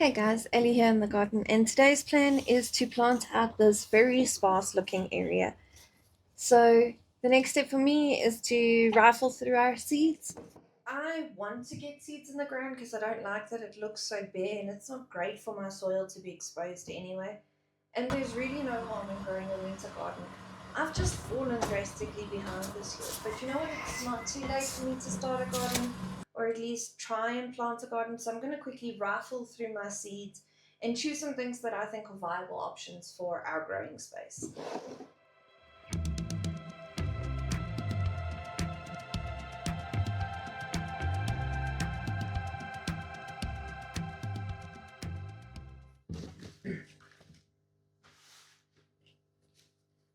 Hey guys, Ellie here in the garden, and today's plan is to plant out this very sparse looking area. So the next step for me is to rifle through our seeds. I want to get seeds in the ground because I don't like that it looks so bare and it's not great for my soil to be exposed anyway. And there's really no harm in growing a winter garden. I've just fallen drastically behind this year, but you know what? It's not too late for me to start a garden or at least try and plant a garden. So I'm going to quickly rifle through my seeds and choose some things that I think are viable options for our growing space.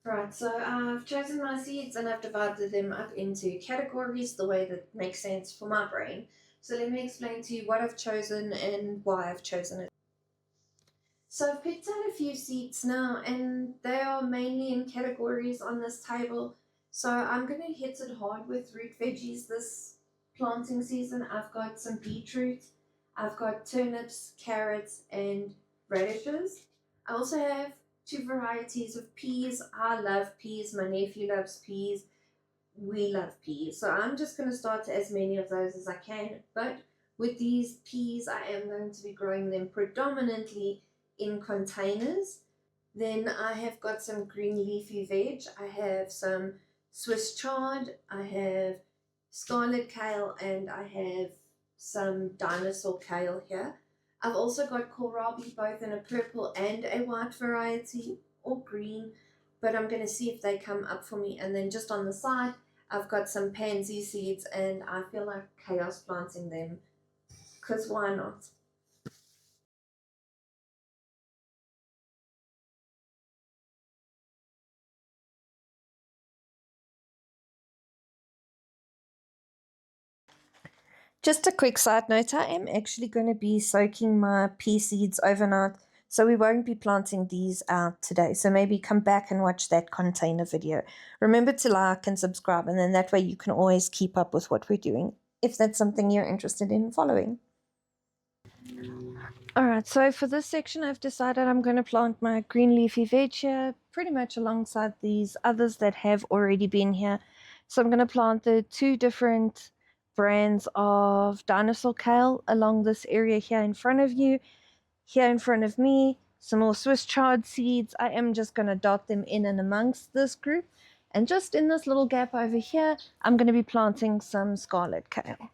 Right, so I've chosen my seeds and I've divided them up into categories the way that makes sense for my brain. So let me explain to you what I've chosen and why I've chosen it. So I've picked out a few seeds now and they are mainly in categories on this table. So I'm going to hit it hard with root veggies this planting season. I've got some beetroot, I've got turnips, carrots and radishes. I also have two varieties of peas. I love peas, my nephew loves peas, we love peas. So I'm just going to start as many of those as I can. But with these peas, I am going to be growing them predominantly in containers. Then I have got some green leafy veg. I have some Swiss chard. I have scarlet kale and I have some dinosaur kale here. I've also got kohlrabi both in a purple and a white variety or green, but I'm going to see if they come up for me. And then just on the side, I've got some pansy seeds and I feel like chaos planting them because why not? Just a quick side note, I am actually going to be soaking my pea seeds overnight, so we won't be planting these out today. So maybe come back and watch that container video. Remember to like and subscribe, and then that way you can always keep up with what we're doing, if that's something you're interested in following. Alright, so for this section I've decided I'm going to plant my green leafy veg here, pretty much alongside these others that have already been here. So I'm going to plant the two different brands of dinosaur kale along this area here in front of you. Here in front of me, some more Swiss chard seeds. I am just going to dot them in and amongst this group. And just in this little gap over here, I'm going to be planting some scarlet kale.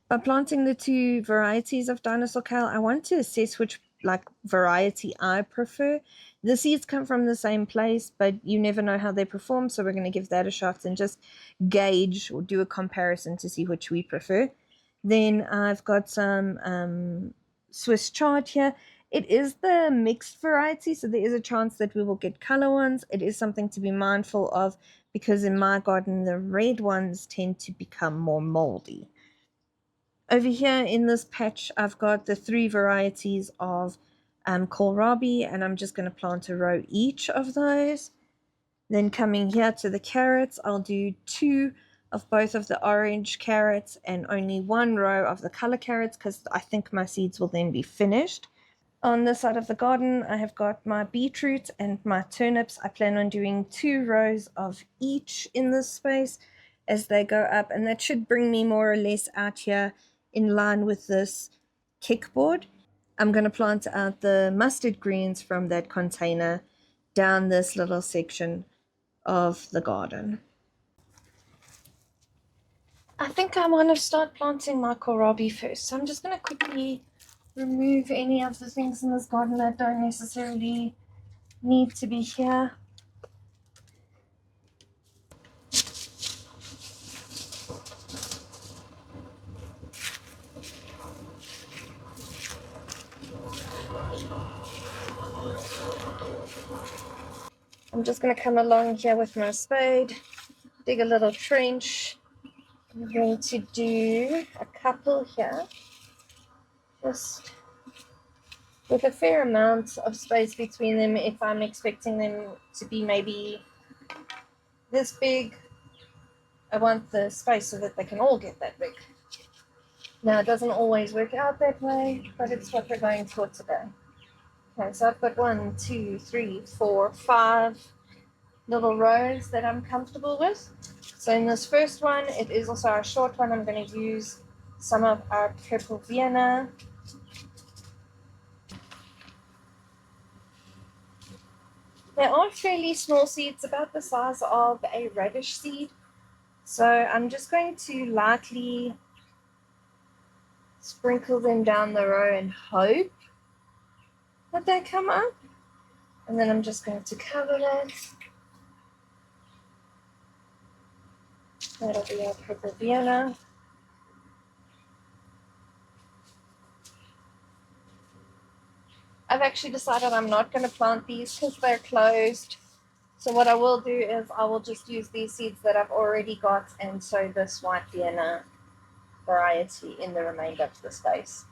By planting the two varieties of dinosaur kale, I want to assess which variety I prefer. The seeds come from the same place, but you never know how they perform, so we're going to give that a shot and just gauge or do a comparison to see which we prefer. Then I've got some Swiss chard here. It is the mixed variety, so there is a chance that we will get color ones. It is something to be mindful of because in my garden, the red ones tend to become more moldy. Over here in this patch, I've got the three varieties of kohlrabi, and I'm just going to plant a row each of those. Then coming here to the carrots, I'll do two of both of the orange carrots and only one row of the color carrots because I think my seeds will then be finished. On this side of the garden, I have got my beetroot and my turnips. I plan on doing two rows of each in this space as they go up, and that should bring me more or less out here in line with this kickboard. I'm going to plant out the mustard greens from that container down this little section of the garden. I think I want to start planting my kohlrabi first. So I'm just going to quickly remove any of the things in this garden that don't necessarily need to be here. I'm just going to come along here with my spade, dig a little trench. I'm going to do a couple here, just with a fair amount of space between them. If I'm expecting them to be maybe this big, I want the space so that they can all get that big. Now, it doesn't always work out that way, but it's what we're going for today. Okay, so I've got 1, 2, 3, 4, 5 little rows that I'm comfortable with. So in this first one, it is also our short one. I'm going to use some of our purple Vienna. They are fairly small seeds, about the size of a radish seed. So I'm just going to lightly sprinkle them down the row and hope that they come up. And then I'm just going to cover that. That'll be our purple Vienna. I've actually decided I'm not going to plant these because they're closed. So what I will do is I will just use these seeds that I've already got and sow this white Vienna variety in the remainder of the space.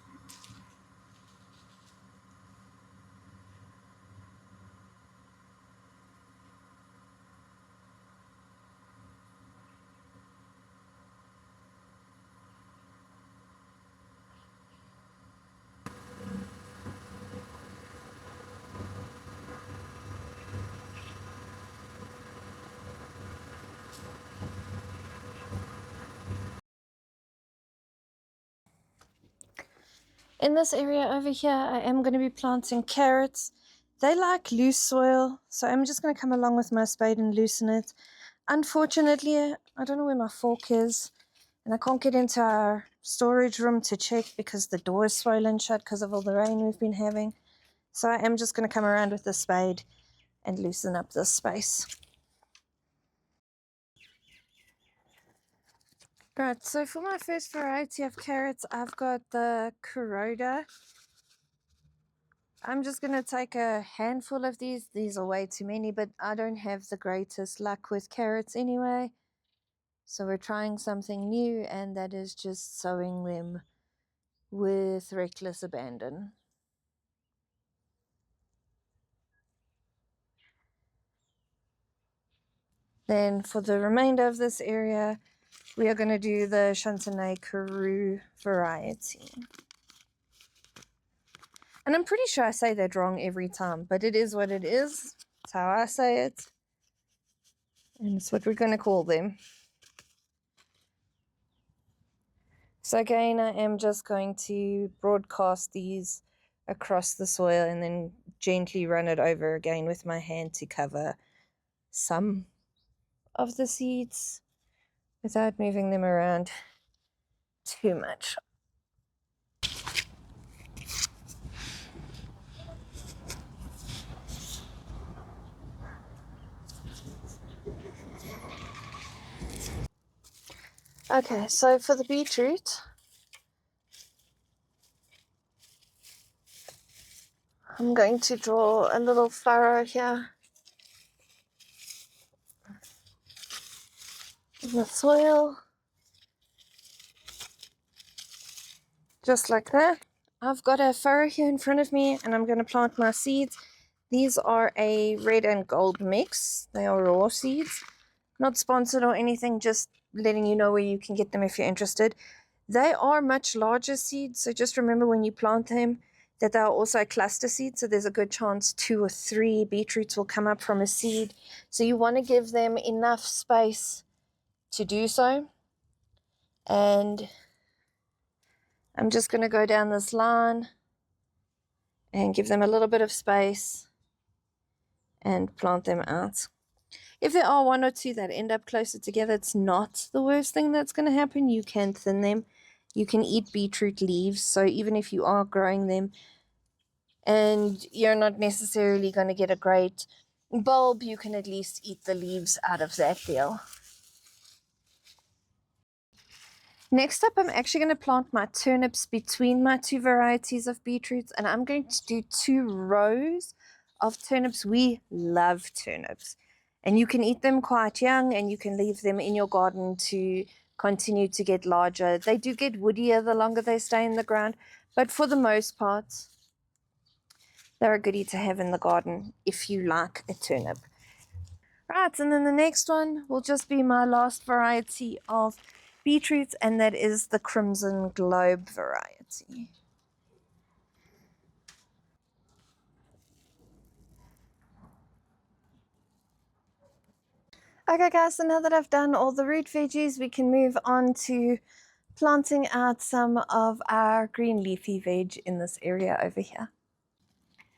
In this area over here, I am going to be planting carrots. They like loose soil, so I'm just going to come along with my spade and loosen it. Unfortunately, I don't know where my fork is, and I can't get into our storage room to check because the door is swollen shut because of all the rain we've been having. So I am just going to come around with the spade and loosen up this space. Right, so for my first variety of carrots, I've got the kohlrabi. I'm just going to take a handful of these. These are way too many, but I don't have the greatest luck with carrots anyway. So we're trying something new, and that is just sowing them with reckless abandon. Then for the remainder of this area, we are going to do the Chantenay Karoo variety. And I'm pretty sure I say that wrong every time, but it is what it is. It's how I say it. And it's what we're going to call them. So again, I am just going to broadcast these across the soil and then gently run it over again with my hand to cover some of the seeds without moving them around too much. Okay, so for the beetroot, I'm going to draw a little furrow here in the soil, just like that. I've got a furrow here in front of me, and I'm going to plant my seeds. These are a red and gold mix. They are raw seeds, not sponsored or anything, just letting you know where you can get them if you're interested. They are much larger seeds, so just remember when you plant them that they are also a cluster seed, so there's a good chance 2 or 3 beetroots will come up from a seed. So you want to give them enough space to do so. And I'm just going to go down this line and give them a little bit of space and plant them out. If there are 1 or 2 that end up closer together, it's not the worst thing that's going to happen. You can thin them. You can eat beetroot leaves, so even if you are growing them and you're not necessarily going to get a great bulb, you can at least eat the leaves out of that deal. Next up, I'm actually going to plant my turnips between my 2 varieties of beetroots, and I'm going to do 2 rows of turnips. We love turnips, and you can eat them quite young, and you can leave them in your garden to continue to get larger. They do get woodier the longer they stay in the ground, but for the most part, they're a goodie to have in the garden if you like a turnip. Right, and then the next one will just be my last variety of beetroot, and that is the Crimson Globe variety. Okay guys, so now that I've done all the root veggies, we can move on to planting out some of our green leafy veg in this area over here.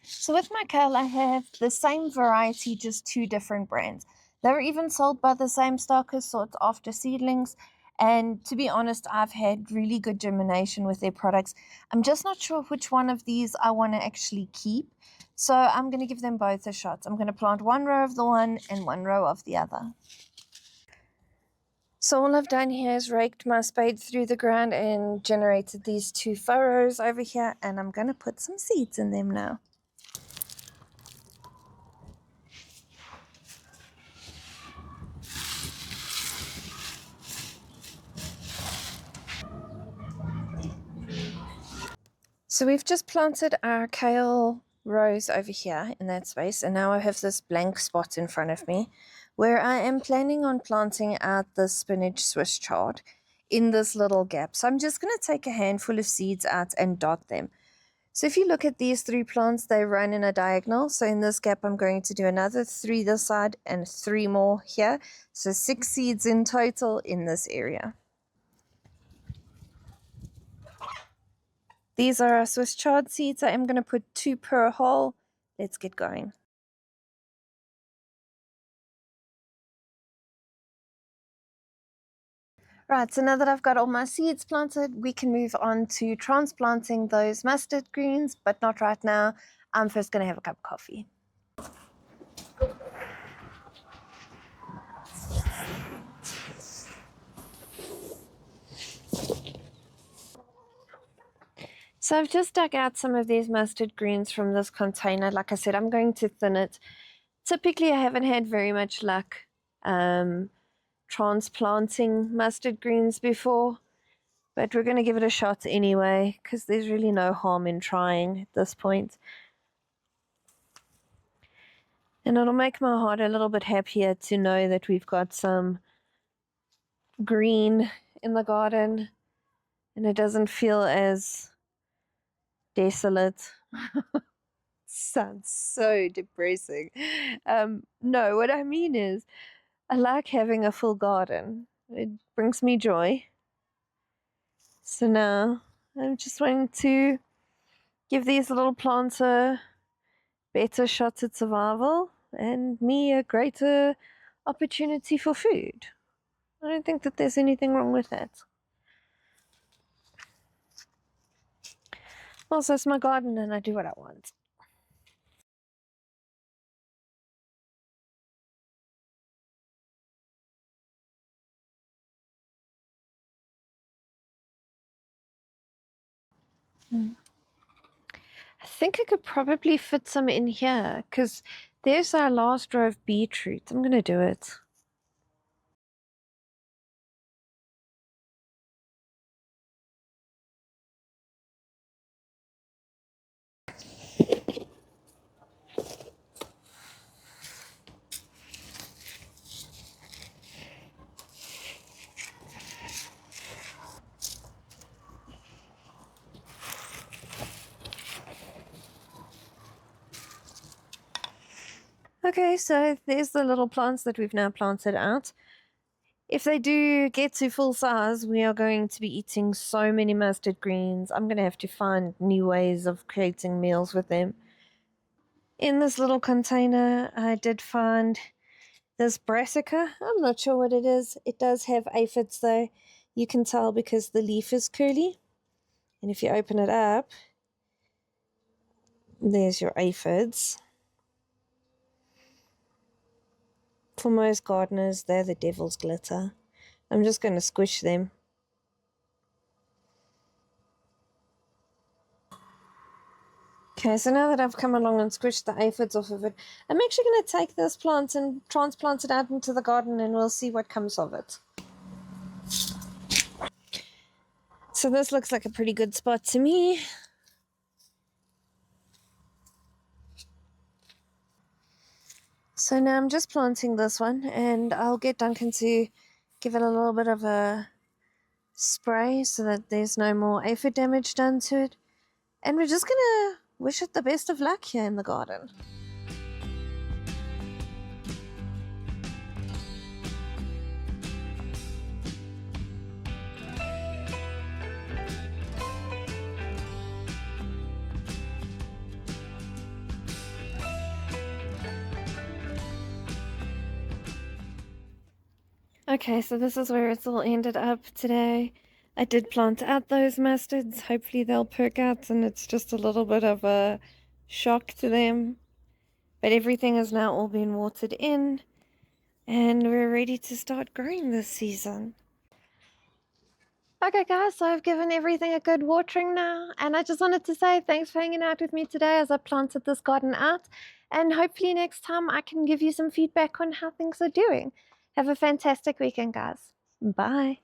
So with my kale, I have the same variety, just two different brands. They're even sold by the same stockers, sought after seedlings. And to be honest, I've had really good germination with their products. I'm just not sure which one of these I want to actually keep. So I'm going to give them both a shot. I'm going to plant one row of the one and one row of the other. So all I've done here is raked my spade through the ground and generated these two furrows over here. And I'm going to put some seeds in them now. So we've just planted our kale rows over here in that space, and now I have this blank spot in front of me where I am planning on planting out the spinach Swiss chard in this little gap. So I'm just going to take a handful of seeds out and dot them. So if you look at these three plants, they run in a diagonal. So in this gap, I'm going to do another 3 this side and 3 more here. So 6 seeds in total in this area. These are our Swiss chard seeds. I am going to put 2 per hole. Let's get going. Right, so now that I've got all my seeds planted, we can move on to transplanting those mustard greens, but not right now. I'm first going to have a cup of coffee. So I've just dug out some of these mustard greens from this container. Like I said, I'm going to thin it. Typically, I haven't had very much luck transplanting mustard greens before, but we're going to give it a shot anyway, because there's really no harm in trying at this point. And it'll make my heart a little bit happier to know that we've got some green in the garden and it doesn't feel as desolate. Sounds so depressing. No, what I mean is I like having a full garden. It brings me joy. So now I'm just wanting to give these little plants a better shot at survival and me a greater opportunity for food. I don't think that there's anything wrong with that. Also, it's my garden and I do what I want. I think I could probably fit some in here because there's our last row of beetroot. I'm going to do it. Okay, so there's the little plants that we've now planted out. If they do get to full size, we are going to be eating so many mustard greens. I'm going to have to find new ways of creating meals with them. In this little container, I did find this brassica. I'm not sure what it is. It does have aphids though. You can tell because the leaf is curly. And if you open it up, there's your aphids. For most gardeners, they're the devil's glitter. I'm just going to squish them. Okay, so now that I've come along and squished the aphids off of it, I'm actually going to take this plant and transplant it out into the garden and we'll see what comes of it. So this looks like a pretty good spot to me. So now I'm just planting this one and I'll get Duncan to give it a little bit of a spray so that there's no more aphid damage done to it. And we're just gonna wish it the best of luck here in the garden. Okay, so this is where it's all ended up today. I did plant out those mustards. Hopefully they'll perk out and it's just a little bit of a shock to them. But everything has now all been watered in and we're ready to start growing this season. Okay guys, so I've given everything a good watering now, and I just wanted to say thanks for hanging out with me today as I planted this garden out, and hopefully next time I can give you some feedback on how things are doing. Have a fantastic weekend, guys. Bye.